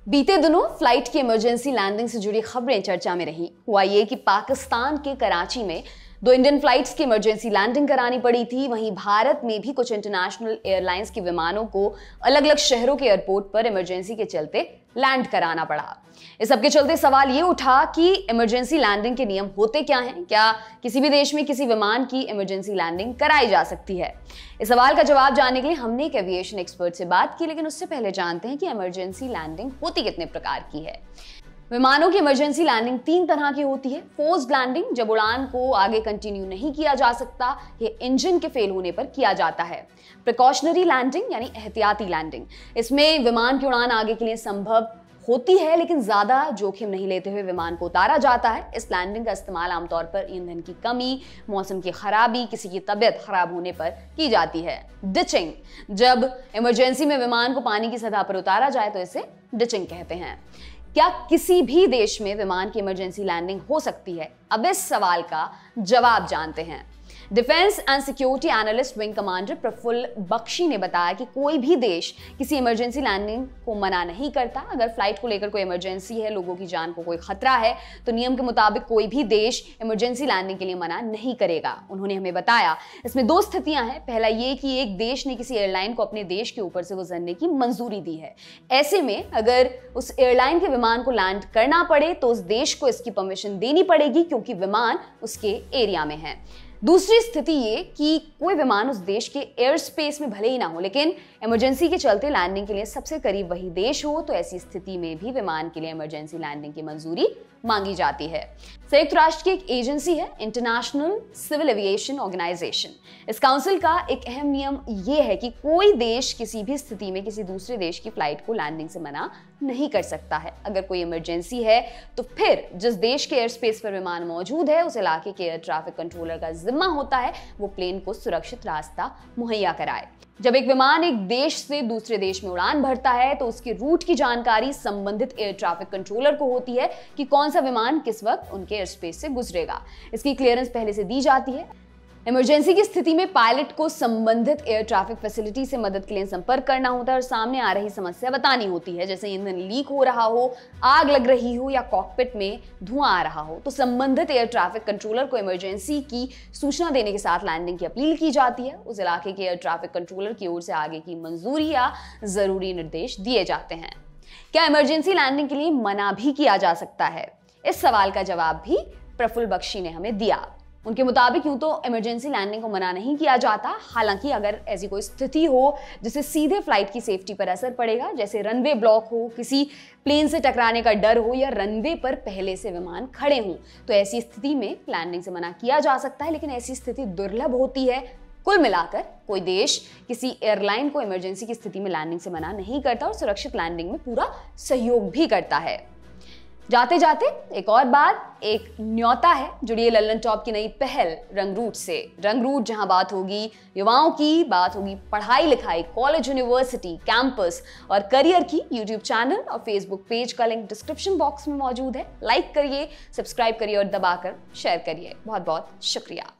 बीते दिनों फ्लाइट की इमरजेंसी लैंडिंग से जुड़ी खबरें चर्चा में रही। हुआ ये कि पाकिस्तान के कराची में 2 इंडियन फ्लाइट्स की इमरजेंसी लैंडिंग करानी पड़ी थी। वहीं भारत में भी कुछ इंटरनेशनल एयरलाइंस के विमानों को अलग अलग शहरों के एयरपोर्ट पर इमरजेंसी के चलते लैंड कराना पड़ा। इस सब के चलते सवाल ये उठा कि इमरजेंसी लैंडिंग के नियम होते क्या हैं? क्या किसी भी देश में किसी विमान की इमरजेंसी लैंडिंग कराई जा सकती है? इस सवाल का जवाब जानने के लिए हमने एक एविएशन एक्सपर्ट से बात की, लेकिन उससे पहले जानते हैं कि इमरजेंसी लैंडिंग होती कितने प्रकार की है। विमानों की इमरजेंसी लैंडिंग 3 तरह की होती है। फोर्स्ड लैंडिंग, जब उड़ान को आगे कंटिन्यू नहीं किया जा सकता, ये इंजन के फेल होने पर किया जाता है। प्रिकॉशनरी लैंडिंग यानी एहतियाती लैंडिंग, इसमें विमान की उड़ान आगे के लिए संभव होती है, लेकिन ज्यादा जोखिम नहीं लेते हुए विमान को उतारा जाता है। इस लैंडिंग का इस्तेमाल आमतौर पर ईंधन की कमी, मौसम की खराबी, किसी की तबीयत खराब होने पर की जाती है। डिचिंग, जब इमरजेंसी में विमान को पानी की सतह पर उतारा जाए तो इसे डिचिंग कहते हैं। क्या किसी भी देश में विमान की इमरजेंसी लैंडिंग हो सकती है? अब इस सवाल का जवाब जानते हैं। Defence and security analyst wing commander Praful Bakshi ने बताया कि कोई भी देश किसी इमरजेंसी लैंडिंग को मना नहीं करता। अगर फ्लाइट को लेकर कोई इमरजेंसी है, लोगों की जान को कोई खतरा है, तो नियम के मुताबिक कोई भी देश इमरजेंसी लैंडिंग के लिए मना नहीं करेगा। उन्होंने हमें बताया इसमें 2 स्थितियां हैं। पहला ये कि एक देश ने किसी एयरलाइन को अपने देश के ऊपर से गुजरने की मंजूरी दी है। ऐसे में अगर उस एयरलाइन के विमान को लैंड करना पड़े तो उस देश को इसकी परमिशन देनी पड़ेगी, क्योंकि विमान उसके एरिया में है। दूसरी स्थिति ये कि कोई विमान उस देश के एयर स्पेस में भले ही ना हो, लेकिन इमरजेंसी के चलते लैंडिंग के लिए सबसे करीब वही देश हो, तो ऐसी स्थिति में भी विमान के लिए इमरजेंसी लैंडिंग की मंजूरी मांगी जाती है। संयुक्त राष्ट्र की एक एजेंसी है इंटरनेशनल सिविल एविएशन ऑर्गेनाइजेशन। इस काउंसिल का एक अहम नियम यह है कि कोई देश किसी भी स्थिति में किसी दूसरे देश की फ्लाइट को लैंडिंग से मना नहीं कर सकता है। अगर कोई इमरजेंसी है तो फिर जिस देश के एयर स्पेस पर विमान मौजूद है, उस इलाके के एयर ट्रैफिक कंट्रोलर का जिम्मा होता है वो प्लेन को सुरक्षित रास्ता मुहैया कराए। जब एक विमान एक देश से दूसरे देश में उड़ान भरता है तो उसके रूट की जानकारी संबंधित एयर ट्रैफिक कंट्रोलर को होती है कि कौन सा विमान किस वक्त उनके एयर स्पेस से गुजरेगा। इसकी क्लियरेंस पहले से दी जाती है। इमरजेंसी की स्थिति में पायलट को संबंधित एयर ट्रैफिक फैसिलिटी से मदद के लिए संपर्क करना होता है और सामने आ रही समस्या बतानी होती है, जैसे ईंधन लीक हो रहा हो, आग लग रही हो या कॉकपिट में धुआं आ रहा हो। तो संबंधित एयर ट्रैफिक कंट्रोलर को इमरजेंसी की सूचना देने के साथ लैंडिंग की अपील की जाती है। उस इलाके के एयर ट्रैफिक कंट्रोलर की ओर से आगे की मंजूरी या जरूरी निर्देश दिए जाते हैं। क्या इमरजेंसी लैंडिंग के लिए मना भी किया जा सकता है? इस सवाल का जवाब भी प्रफुल्ल बख्शी ने हमें दिया। उनके मुताबिक यूं तो इमरजेंसी लैंडिंग को मना नहीं किया जाता, हालांकि अगर ऐसी कोई स्थिति हो जिससे सीधे फ्लाइट की सेफ्टी पर असर पड़ेगा, जैसे रनवे ब्लॉक हो, किसी प्लेन से टकराने का डर हो या रनवे पर पहले से विमान खड़े हों, तो ऐसी स्थिति में लैंडिंग से मना किया जा सकता है, लेकिन ऐसी स्थिति दुर्लभ होती है। कुल मिलाकर कोई देश किसी एयरलाइन को इमरजेंसी की स्थिति में लैंडिंग से मना नहीं करता और सुरक्षित लैंडिंग में पूरा सहयोग भी करता है। जाते जाते एक और बात, एक न्योता है, जुड़िए लल्लन टॉप की नई पहल रंग रूट से। रंग रूट, जहां बात होगी युवाओं की, बात होगी पढ़ाई लिखाई, कॉलेज, यूनिवर्सिटी, कैंपस और करियर की। यूट्यूब चैनल और फेसबुक पेज का लिंक डिस्क्रिप्शन बॉक्स में मौजूद है। लाइक करिए, सब्सक्राइब करिए और दबाकर शेयर करिए। बहुत बहुत शुक्रिया।